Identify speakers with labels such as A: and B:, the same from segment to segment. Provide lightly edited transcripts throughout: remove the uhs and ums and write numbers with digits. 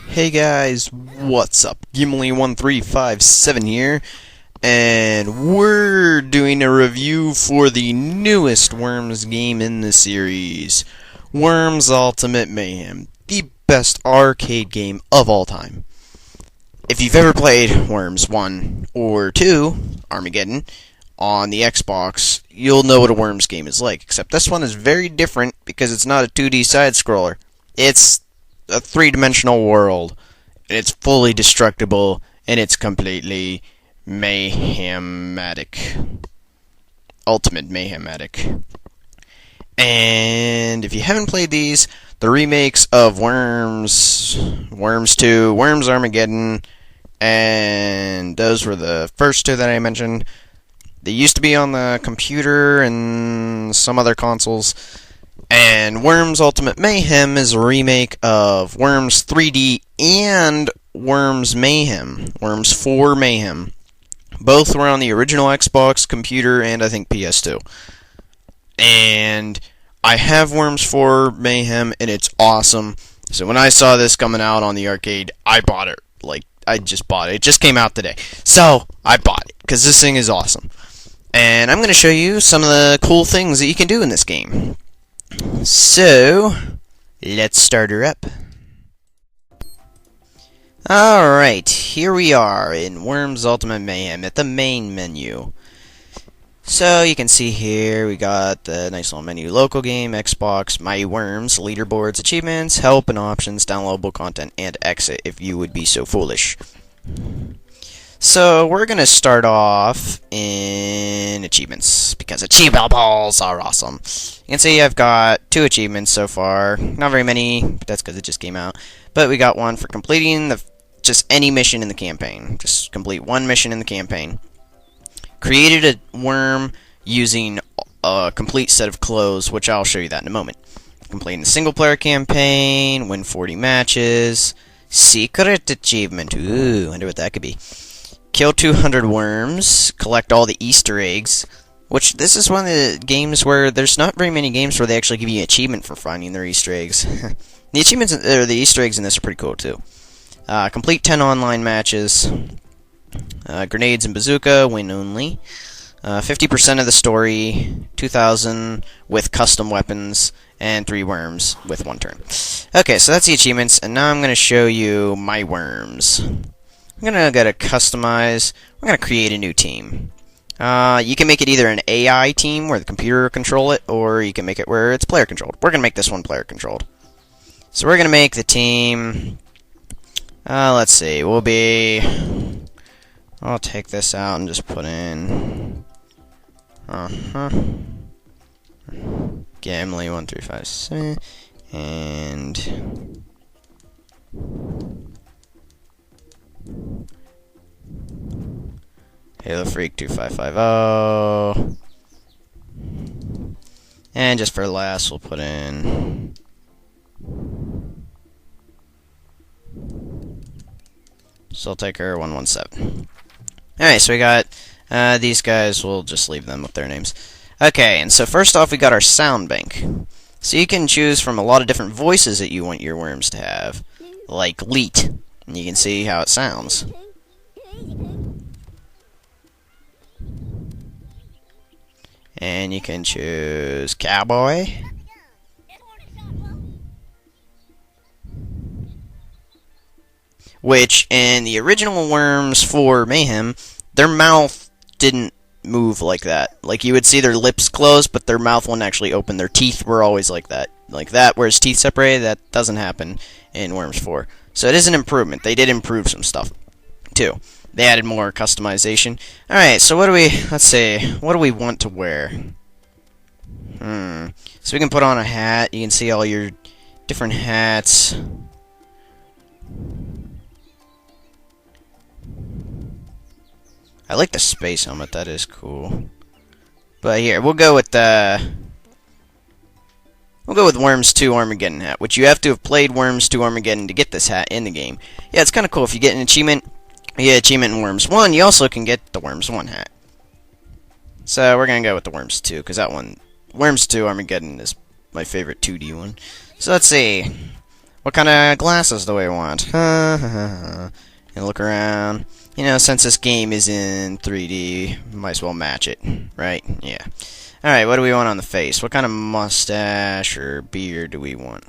A: Hey guys, what's up? Gimli1357 here, and we're doing a review for the newest Worms game in the series, Worms Ultimate Mayhem, the best arcade game of all time. If you've ever played Worms 1 or 2, Armageddon, on the Xbox, you'll know what a Worms game is like, except this one is very different because it's not a 2D side-scroller. It's a three-dimensional world, and it's fully destructible, and it's completely mayhematic. Ultimate mayhematic. And if you haven't played these, the remakes of Worms, Worms 2, Worms Armageddon, and those were the first two that I mentioned. They used to be on the computer and some other consoles. And Worms Ultimate Mayhem is a remake of Worms 3D and Worms Mayhem. Worms 4 Mayhem. Both were on the original Xbox, computer, and I think PS2. And I have Worms 4 Mayhem, and it's awesome. So when I saw this coming out on the arcade, I bought it. I just bought it. It just came out today. So, I bought it, because this thing is awesome. And I'm going to show you some of the cool things that you can do in this game. So, let's start her up. Alright, here we are in Worms Ultimate Mayhem at the main menu. So, you can see here, we got the nice little menu: local game, Xbox, My Worms, leaderboards, achievements, help and options, downloadable content, and exit if you would be so foolish. So, we're going to start off in achievements, because achievement balls are awesome. You can see I've got 2 achievements so far. Not very many, but that's because it just came out. But we got one for completing just any mission in the campaign. Just complete one mission in the campaign. Created a worm using a complete set of clothes, which I'll show you that in a moment. Completing the single-player campaign, win 40 matches. Secret achievement. Ooh, I wonder what that could be. Kill 200 worms, collect all the Easter eggs, which this is one of the games where there's not very many games where they actually give you an achievement for finding their Easter eggs. The achievements, or the Easter eggs in this are pretty cool too. Complete 10 online matches, grenades and bazooka, win only. 50% of the story, 2,000 with custom weapons, and 3 worms with 1 turn. Okay, so that's the achievements, and now I'm going to show you my worms. I'm going to go to customize. We're going to create a new team. You can make it either an AI team where the computer will control it, or you can make it where it's player controlled. We're going to make this one player controlled. So we're going to make the team, let's see, we'll be, I'll take this out and just put in, Gimli 1357, and Halo Freak 2550. And just for last, we'll put in Soul Taker 117. Alright, so we got these guys. We'll just leave them with their names. Okay, and so first off, we got our sound bank. So you can choose from a lot of different voices that you want your worms to have, like Leet. And you can see how it sounds. And you can choose Cowboy. Which, in the original Worms 4 Mayhem, their mouth didn't move like that. Like, you would see their lips close, but their mouth wouldn't actually open. Their teeth were always like that. Like that, whereas teeth separated, that doesn't happen in Worms 4. So it is an improvement. They did improve some stuff, too. They added more customization. Alright, so what do we, let's see, what do we want to wear? So we can put on a hat. You can see all your different hats. I like the space helmet, that is cool. But here, we'll go with Worms 2 Armageddon hat, which you have to have played Worms 2 Armageddon to get this hat in the game. Yeah, it's kind of cool. If you get an achievement, you get achievement in Worms 1, you also can get the Worms 1 hat. So we're going to go with the Worms 2, because that one, Worms 2 Armageddon is my favorite 2D one. So let's see. What kind of glasses do we want? And look around. You know, since this game is in 3D, might as well match it, right? Yeah. Alright, what do we want on the face? What kind of mustache or beard do we want?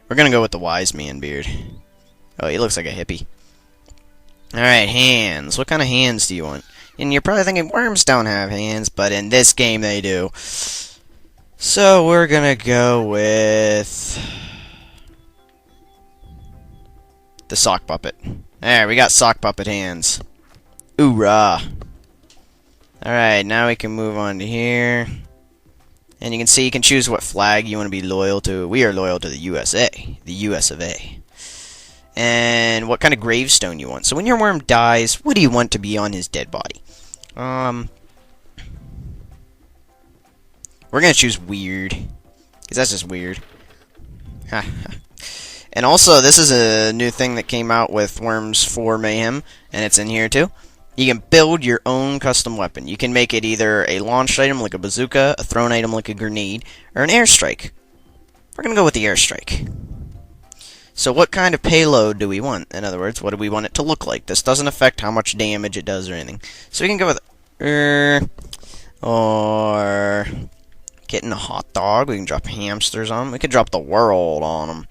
A: We're gonna go with the wise man beard. Oh, he looks like a hippie. Alright, hands. What kind of hands do you want? And you're probably thinking, worms don't have hands, but in this game they do. So we're gonna go with the sock puppet. There, we got sock puppet hands. Oorah! Alright, now we can move on to here. And you can see you can choose what flag you want to be loyal to. We are loyal to the USA. The US of A. And what kind of gravestone you want. So when your worm dies, what do you want to be on his dead body? We're gonna choose weird. Because that's just weird. And also, this is a new thing that came out with Worms 4 Mayhem, and it's in here too. You can build your own custom weapon. You can make it either a launched item like a bazooka, a thrown item like a grenade, or an airstrike. We're going to go with the airstrike. So what kind of payload do we want? In other words, what do we want it to look like? This doesn't affect how much damage it does or anything. So we can go with or getting a hot dog. We can drop hamsters on them. We could drop the world on them.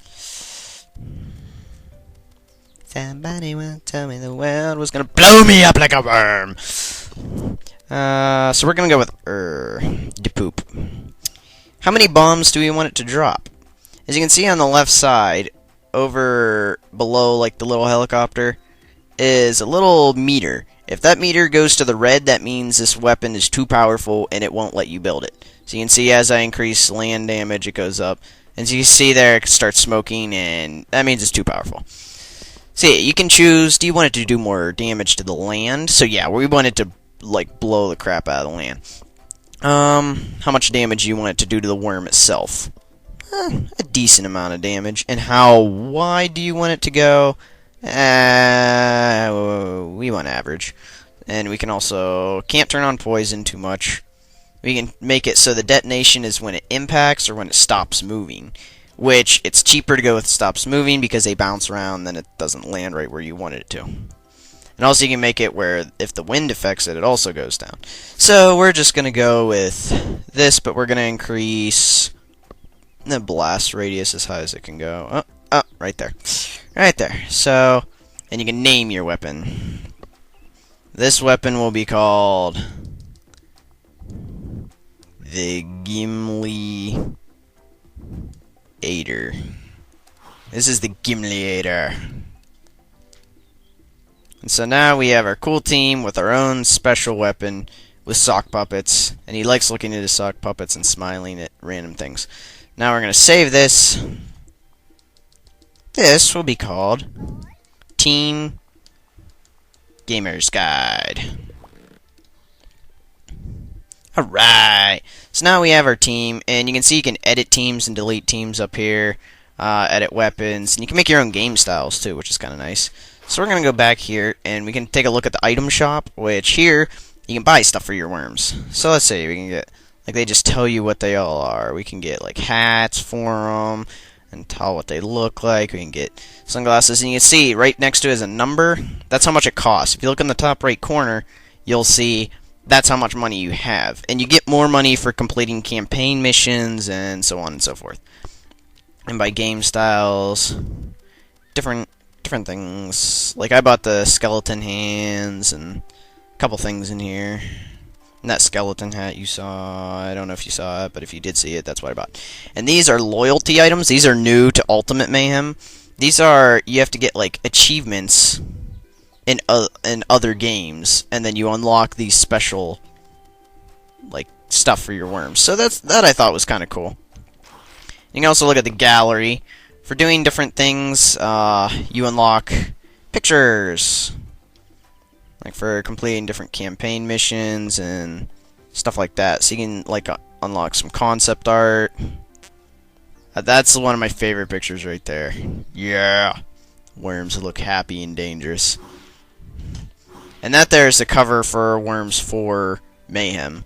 A: Somebody will tell me the world was gonna blow me up like a worm. So we're gonna go with de poop. How many bombs do we want it to drop? As you can see on the left side, over below like the little helicopter, is a little meter. If that meter goes to the red, that means this weapon is too powerful and it won't let you build it. So you can see as I increase land damage, it goes up. And so you see there, it starts smoking, and that means it's too powerful. So yeah, you can choose, do you want it to do more damage to the land? So yeah, we want it to, like, blow the crap out of the land. How much damage do you want it to do to the worm itself? A decent amount of damage. And how wide do you want it to go? We want average. And we can also, can't turn on poison too much. We can make it so the detonation is when it impacts or when it stops moving. Which, it's cheaper to go with stops moving because they bounce around, then it doesn't land right where you wanted it to. And also you can make it where if the wind affects it, it also goes down. So we're just going to go with this, but we're going to increase the blast radius as high as it can go. Oh, right there. Right there. So, and you can name your weapon. This weapon will be called the Gimli-ator. This is the Gimli-ator. And so now we have our cool team with our own special weapon with sock puppets. And he likes looking at his sock puppets and smiling at random things. Now we're going to save this. This will be called Team Gamer's Guide. Alright, so now we have our team, and you can see you can edit teams and delete teams up here, edit weapons, and you can make your own game styles too, which is kind of nice. So we're going to go back here, and we can take a look at the item shop, which here, you can buy stuff for your worms. So let's see, we can get, like they just tell you what they all are. We can get like hats for them, and tell what they look like. We can get sunglasses, and you can see right next to it is a number. That's how much it costs. If you look in the top right corner, you'll see that's how much money you have. And you get more money for completing campaign missions and so on and so forth. And by game styles, different things. Like I bought the skeleton hands and a couple things in here. And that skeleton hat you saw, I don't know if you saw it, but if you did see it, that's what I bought. And these are loyalty items. These are new to Ultimate Mayhem. These are, you have to get like achievements in other games, and then you unlock these special like stuff for your worms. So that I thought was kind of cool. You can also look at the gallery for doing different things. You unlock pictures, like for completing different campaign missions and stuff like that. So you can like unlock some concept art. That's one of my favorite pictures right there. Yeah, worms look happy and dangerous. And that there is the cover for Worms 4 Mayhem,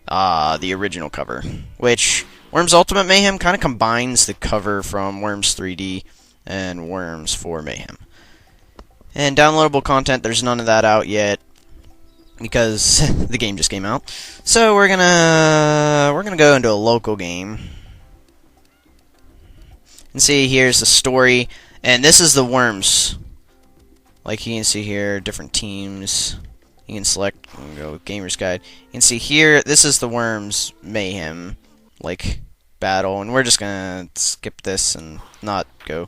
A: the original cover, which Worms Ultimate Mayhem kind of combines the cover from Worms 3D and Worms 4 Mayhem. And downloadable content, there's none of that out yet because the game just came out. So we're gonna go into a local game and see. Here's the story, and this is the Worms. Like you can see here, different teams. You can select, go with Gamer's Guide. You can see here, this is the Worms Mayhem, like, battle. And we're just gonna skip this and not go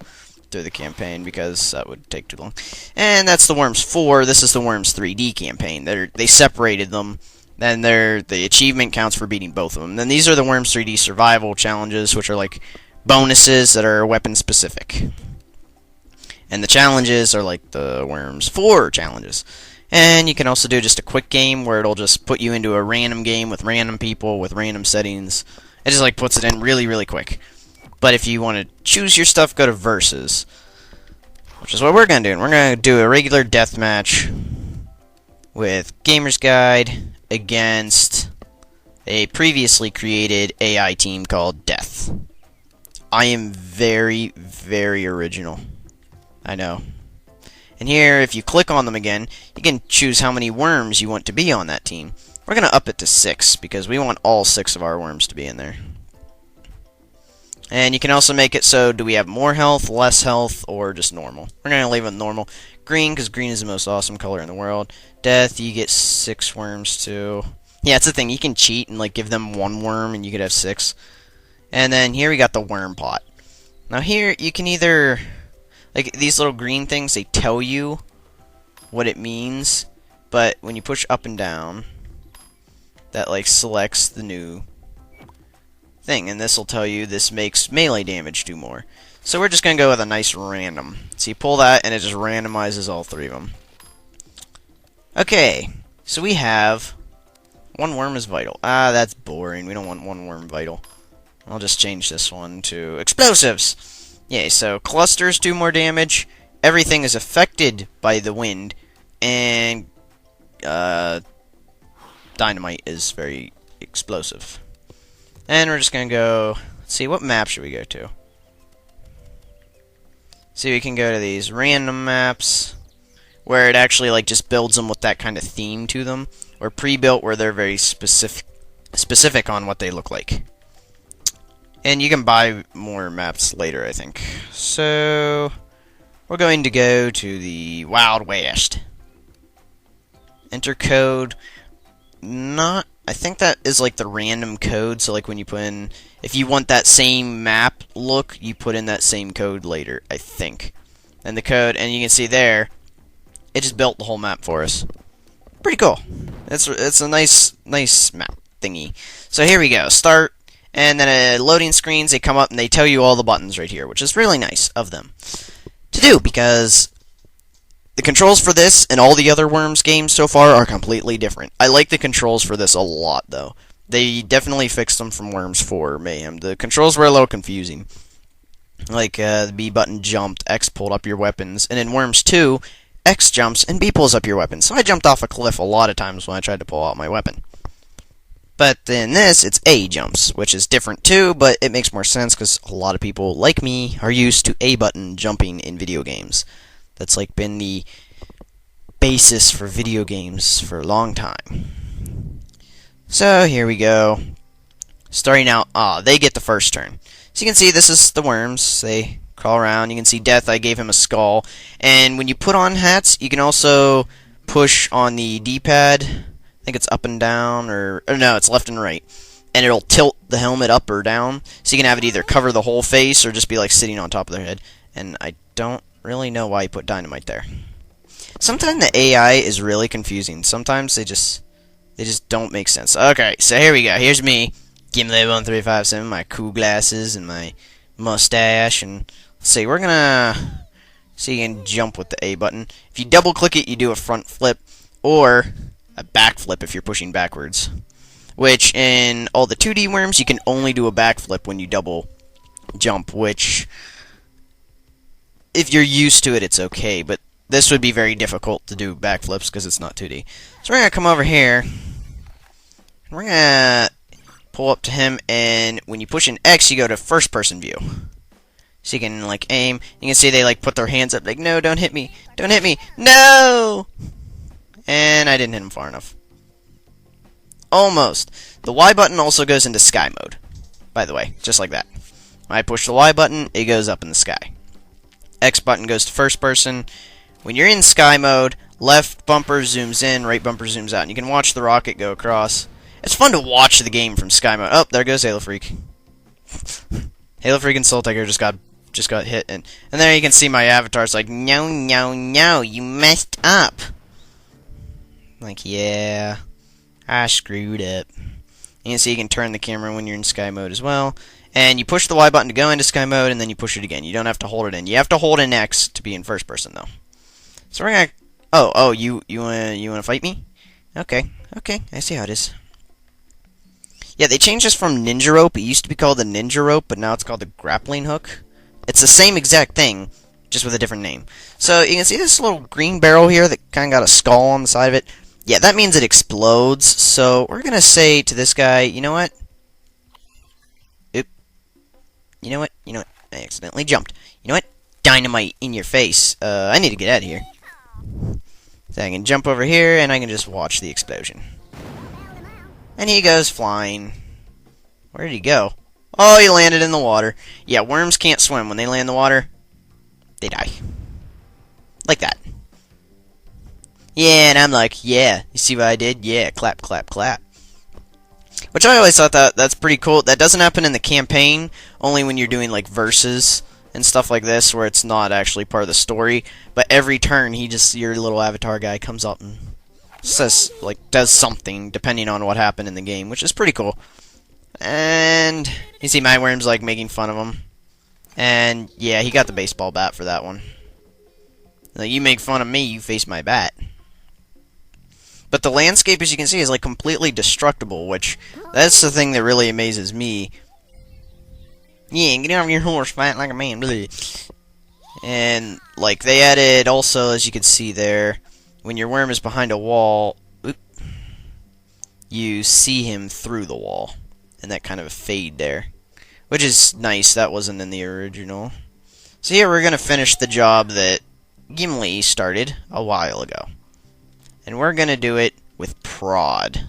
A: through the campaign because that would take too long. And that's the Worms 4. This is the Worms 3D campaign. They separated them. Then the achievement counts for beating both of them. Then these are the Worms 3D survival challenges, which are like bonuses that are weapon specific. And the challenges are like the Worms 4 challenges. And you can also do just a quick game where it'll just put you into a random game with random people with random settings. It just like puts it in really, really quick. But if you want to choose your stuff, go to Versus, which is what we're going to do. And we're going to do a regular deathmatch with Gamer's Guide against a previously created AI team called Death. I am very, very original. I know. And here, if you click on them again, you can choose how many worms you want to be on that team. We're going to up it to 6, because we want all 6 of our worms to be in there. And you can also make it so, do we have more health, less health, or just normal? We're going to leave it normal. Green, because green is the most awesome color in the world. Death, you get 6 worms too. Yeah, it's the thing, you can cheat and like give them 1 worm and you could have 6. And then here we got the worm pot. Now here, you can either... like, these little green things, they tell you what it means, but when you push up and down, that, like, selects the new thing, and this will tell you this makes melee damage do more. So we're just going to go with a nice random. So you pull that, and it just randomizes all 3 of them. Okay, so we have 1 worm is vital. Ah, that's boring. We don't want 1 worm vital. I'll just change this one to explosives. Yeah, so clusters do more damage, everything is affected by the wind, and dynamite is very explosive. And we're just going to go, let's see, what map should we go to? See, we can go to these random maps, where it actually like just builds them with that kind of theme to them, or pre-built where they're very specific on what they look like. And you can buy more maps later, I think. So, we're going to go to the Wild West. Enter code. I think that is like the random code, so like when you put in... if you want that same map look, you put in that same code later, I think. And the code, and you can see there, it just built the whole map for us. Pretty cool. It's a nice map thingy. So here we go. Start. And then loading screens, they come up and they tell you all the buttons right here, which is really nice of them to do, because the controls for this and all the other Worms games so far are completely different. I like the controls for this a lot, though. They definitely fixed them from Worms 4 Mayhem. The controls were a little confusing. Like, the B button jumped, X pulled up your weapons, and in Worms 2, X jumps and B pulls up your weapons. So I jumped off a cliff a lot of times when I tried to pull out my weapon. But in this, it's A jumps, which is different too, but it makes more sense because a lot of people, like me, are used to A button jumping in video games. That's like been the basis for video games for a long time. So here we go. Starting out, they get the first turn. So you can see this is the worms. They crawl around. You can see Death, I gave him a skull. And when you put on hats, you can also push on the D-pad. I think it's up and down, or no, it's left and right. And it'll tilt the helmet up or down, so you can have it either cover the whole face or just be like sitting on top of their head. And I don't really know why you put dynamite there. Sometimes the AI is really confusing. Sometimes they just don't make sense. Okay, so here we go. Here's me, Gimli1357, my cool glasses and my mustache, and let's see, we're gonna see, you can jump with the A button. If you double click it, you do a front flip, or a backflip if you're pushing backwards. Which, in all the 2D worms, you can only do a backflip when you double jump, which, if you're used to it, it's okay, but this would be very difficult to do backflips because it's not 2D. So we're going to come over here, and we're going to pull up to him, and when you push an X, you go to first-person view. So you can, like, aim. You can see they, like, put their hands up, like, no, don't hit me. Don't hit me. No! And I didn't hit him far enough. Almost. The Y button also goes into sky mode, by the way, just like that. When I push the Y button, it goes up in the sky. X button goes to first person. When you're in sky mode, left bumper zooms in, right bumper zooms out. And you can watch the rocket go across. It's fun to watch the game from sky mode. Oh, there goes Halo Freak. Halo Freak and Soul Tiger just got hit, and there you can see my avatar. It's like, no, no, no, you messed up. Like, yeah, I screwed up. You can see you can turn the camera when you're in sky mode as well. And you push the Y button to go into sky mode, and then you push it again. You don't have to hold it in. You have to hold in X to be in first person, though. So we're gonna. Oh, you wanna fight me? Okay, I see how it is. Yeah, they changed this from ninja rope. It used to be called the ninja rope, but now it's called the grappling hook. It's the same exact thing, just with a different name. So you can see this little green barrel here that kind of got a skull on the side of it. Yeah, that means it explodes. So we're gonna say to this guy, you know what? You know what? I accidentally jumped. You know what? Dynamite in your face. I need to get out of here. So I can jump over here, and I can just watch the explosion. And he goes flying. Where did he go? Oh, he landed in the water. Yeah, worms can't swim. When they land in the water, they die. Like that. Yeah, and I'm like, yeah. You see what I did? Yeah, clap, clap, clap. Which I always thought that's pretty cool. That doesn't happen in the campaign, only when you're doing like verses and stuff like this, where it's not actually part of the story. But every turn, your little avatar guy comes up and says, like, does something depending on what happened in the game, which is pretty cool. And you see my worms like making fun of him. And yeah, he got the baseball bat for that one. Now, you make fun of me, you face my bat. But the landscape, as you can see, is like completely destructible, which that's the thing that really amazes me. Yeah, get off your horse, fight like a man, really. And like they added also, as you can see there, when your worm is behind a wall, you see him through the wall, and that kind of a fade there, which is nice. That wasn't in the original. So here we're gonna finish the job that Gimli started a while ago. And we're gonna do it with prod.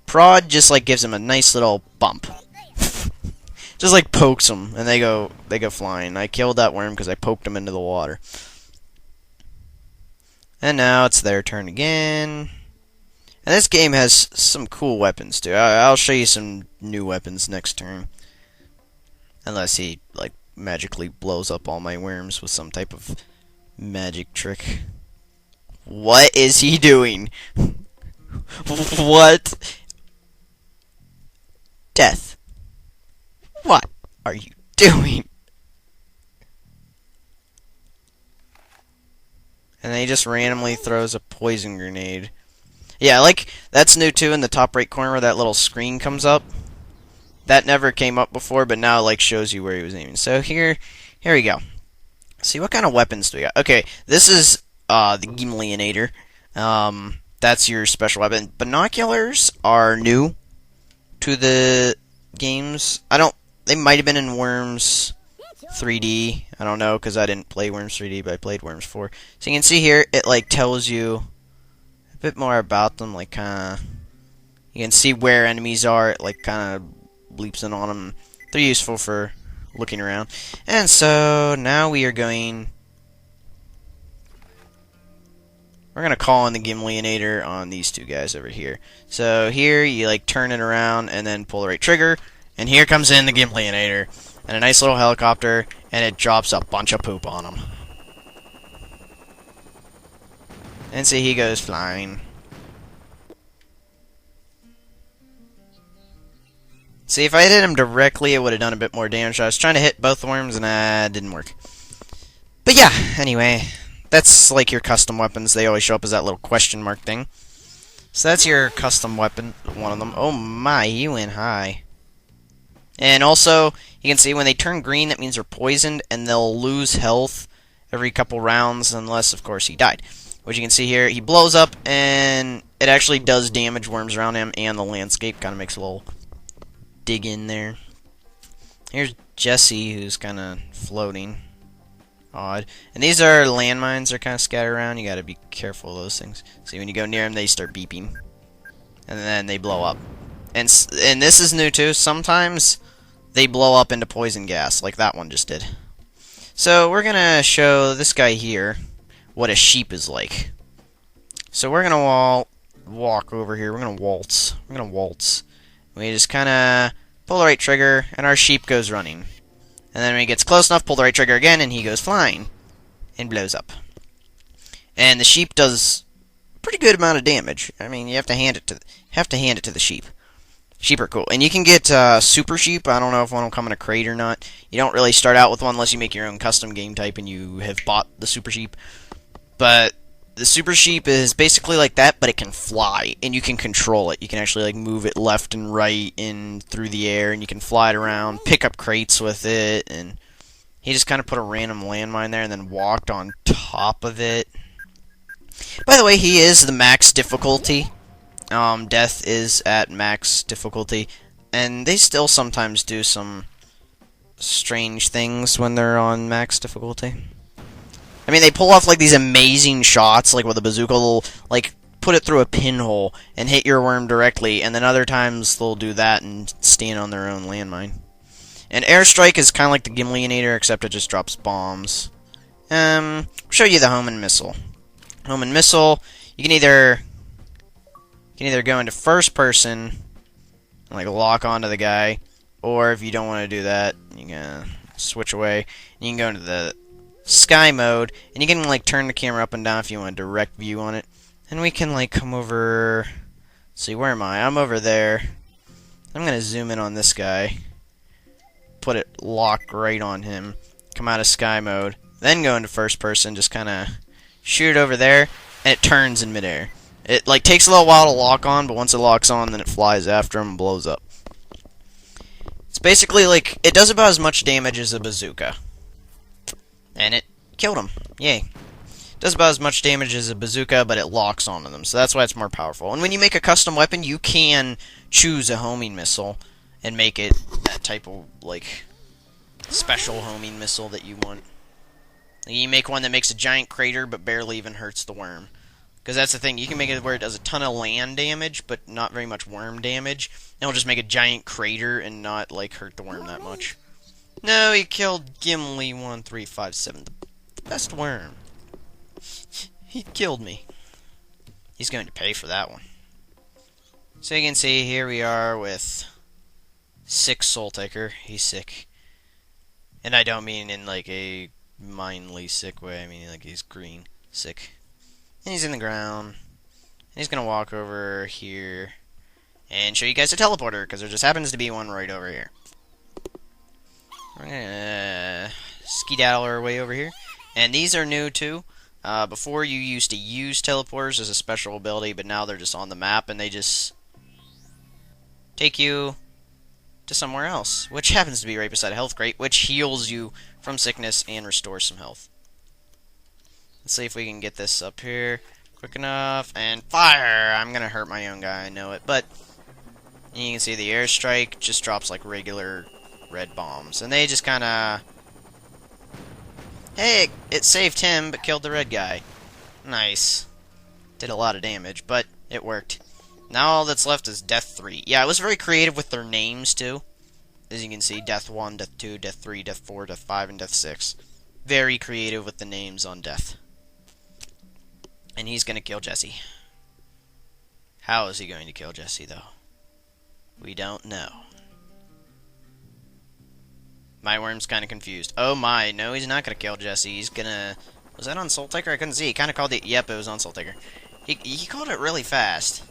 A: Prod just like gives them a nice little bump. Just like pokes them, and they go flying. I killed that worm because I poked them into the water. And now it's their turn again. And this game has some cool weapons too. I'll show you some new weapons next turn. Unless he like magically blows up all my worms with some type of magic trick. What is he doing? What? Death. What are you doing? And then he just randomly throws a poison grenade. Yeah, like, that's new too in the top right corner where that little screen comes up. That never came up before, but now, like, shows you where he was aiming. So here we go. See, what kind of weapons do we got? Okay, this is the Gimleonator. That's your special weapon. Binoculars are new to the games. They might have been in Worms 3D. I don't know, because I didn't play Worms 3D, but I played Worms 4. So you can see here, it like tells you a bit more about them. Like you can see where enemies are. It like kind of bleeps in on them. They're useful for looking around. And so now we are going. We're gonna call in the Gimleonator on these two guys over here. So here you like turn it around and then pull the right trigger, and here comes in the Gimleonator and a nice little helicopter, and it drops a bunch of poop on him. And see, he goes flying. See, if I hit him directly, it would have done a bit more damage. I was trying to hit both worms, and it didn't work. But yeah, anyway, that's like your custom weapons. They always show up as that little question mark thing. So that's your custom weapon, one of them. Oh my, he went high. And also, you can see when they turn green, that means they're poisoned, and they'll lose health every couple rounds, unless, of course, he died. Which you can see here, he blows up, and it actually does damage worms around him, and the landscape kind of makes a little dig in there. Here's Jesse, who's kind of floating. Odd. And these are landmines. They're kind of scattered around. You got to be careful of those things. See, when you go near them, they start beeping. And then they blow up. And this is new, too. Sometimes they blow up into poison gas, like that one just did. So we're going to show this guy here what a sheep is like. So we're going to walk over here. We're going to waltz. We're going to waltz. We just kind of pull the right trigger, and our sheep goes running. And then when he gets close enough, pull the right trigger again, and he goes flying. And blows up. And the sheep does a pretty good amount of damage. I mean, you have to hand it to the sheep. Sheep are cool. And you can get super sheep. I don't know if one will come in a crate or not. You don't really start out with one unless you make your own custom game type and you have bought the super sheep. But the super sheep is basically like that, but it can fly, and you can control it. You can actually like move it left and right and through the air, and you can fly it around, pick up crates with it, and he just kind of put a random landmine there and then walked on top of it. By the way, he is the max difficulty. Death is at max difficulty, and they still sometimes do some strange things when they're on max difficulty. I mean, they pull off like these amazing shots, like with a bazooka, they'll like put it through a pinhole and hit your worm directly, and then other times they'll do that and stand on their own landmine. And airstrike is kind of like the Gimleonator, except it just drops bombs. I'll show you the homing missile. Homing missile, you can either go into first person and like lock onto the guy, or if you don't want to do that, you can switch away. You can go into the sky mode, and you can like turn the camera up and down if you want a direct view on it. And we can like come over. Let's see, where am I? I'm over there. I'm gonna zoom in on this guy, put it locked right on him, come out of sky mode, then go into first person, just kind of shoot it over there, and it turns in midair. It like takes a little while to lock on, but once it locks on, then it flies after him and blows up. It's basically like, it does about as much damage as a bazooka. And it killed him. Yay. It does about as much damage as a bazooka, but it locks onto them, so that's why it's more powerful. And when you make a custom weapon, you can choose a homing missile and make it that type of, like, special homing missile that you want. You make one that makes a giant crater, but barely even hurts the worm. Because that's the thing, you can make it where it does a ton of land damage, but not very much worm damage. And it'll just make a giant crater and not, like, hurt the worm that much. No, he killed Gimli1357, the best worm. He killed me. He's going to pay for that one. So you can see, here we are with sick Soul Taker. He's sick. And I don't mean in, like, a mindly sick way. I mean, like, he's green sick. And he's in the ground. And he's going to walk over here and show you guys a teleporter, because there just happens to be one right over here. We're going to skedaddle our way over here. And these are new, too. Before, you used to use teleporters as a special ability, but now they're just on the map, and they just take you to somewhere else, which happens to be right beside a health crate, which heals you from sickness and restores some health. Let's see if we can get this up here quick enough, and fire! I'm gonna hurt my own guy, I know it, but you can see the airstrike just drops like regular red bombs, and they just kinda... Hey, it saved him, but killed the red guy. Nice. Did a lot of damage, but it worked. Now all that's left is Death 3. Yeah, it was very creative with their names, too. As you can see, Death 1, Death 2, Death 3, Death 4, Death 5, and Death 6. Very creative with the names on Death. And he's gonna kill Jesse. How is he going to kill Jesse, though? We don't know. My worm's kind of confused. Oh my, no, he's not gonna kill Jesse. He's gonna... Was that on Soul Taker? I couldn't see. He kind of called it... Yep, it was on Soul Taker. He called it really fast.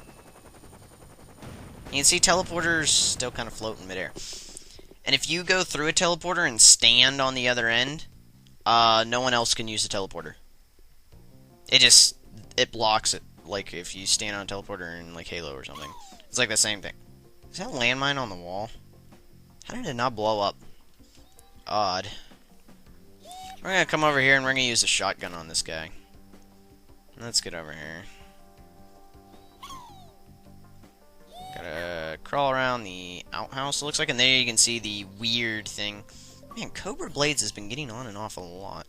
A: You can see teleporters still kind of float in midair. And if you go through a teleporter and stand on the other end, no one else can use the teleporter. It blocks it, like if you stand on a teleporter in like Halo or something. It's like the same thing. Is that a landmine on the wall? How did it not blow up? Odd. We're gonna come over here and we're gonna use a shotgun on this guy. Let's get over here. Gotta crawl around the outhouse, it looks like, and there you can see the weird thing. Man, Cobra Blades has been getting on and off a lot.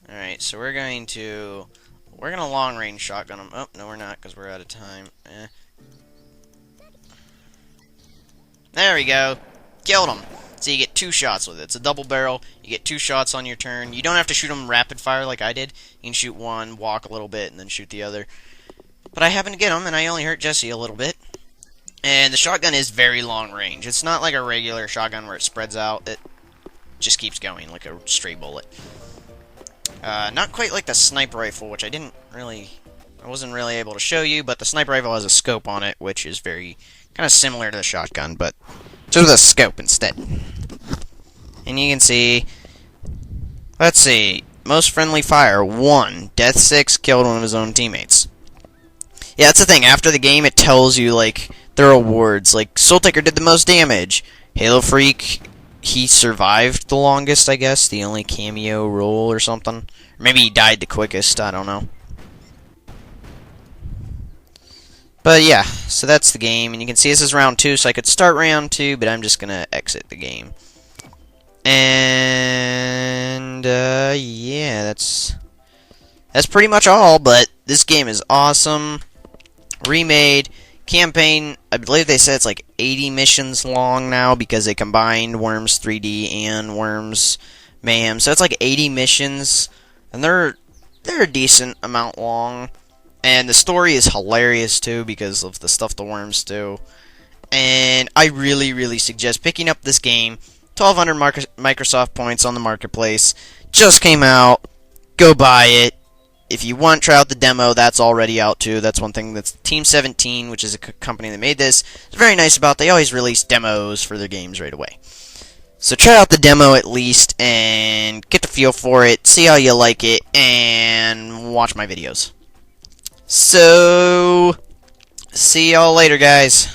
A: Alright, so we're gonna long range shotgun him. Oh, no we're not, because we're out of time. There we go. Killed him. So you get 2 shots with it. It's a double barrel. You get 2 shots on your turn. You don't have to shoot them rapid fire like I did. You can shoot one, walk a little bit, and then shoot the other. But I happened to get him, and I only hurt Jesse a little bit. And the shotgun is very long range. It's not like a regular shotgun where it spreads out. It just keeps going like a stray bullet. Not quite like the sniper rifle, which I wasn't really able to show you, but the sniper rifle has a scope on it, which is very kind of similar to the shotgun, but just with a scope instead. And you can see, let's see, most friendly fire, 1. Death 6, killed one of his own teammates. Yeah, that's the thing, after the game it tells you, like, their awards, like, Soul Taker did the most damage, Halo Freak, he survived the longest, I guess, the only cameo role or something. Or maybe he died the quickest, I don't know. But yeah, so that's the game, and you can see this is round 2, so I could start round 2, but I'm just gonna exit the game. And yeah, that's pretty much all, but this game is awesome. Remade, campaign, I believe they said it's like 80 missions long now, because they combined Worms 3D and Worms Mayhem, so it's like 80 missions, and they're a decent amount long. And the story is hilarious, too, because of the stuff the worms do. And I really, really suggest picking up this game. 1,200 Microsoft points on the marketplace. Just came out. Go buy it. If you want, try out the demo. That's already out, too. That's one thing. That's Team 17, which is a company that made this. It's very nice about. They always release demos for their games right away. So try out the demo at least, and get the feel for it. See how you like it, and watch my videos. So, see y'all later, guys.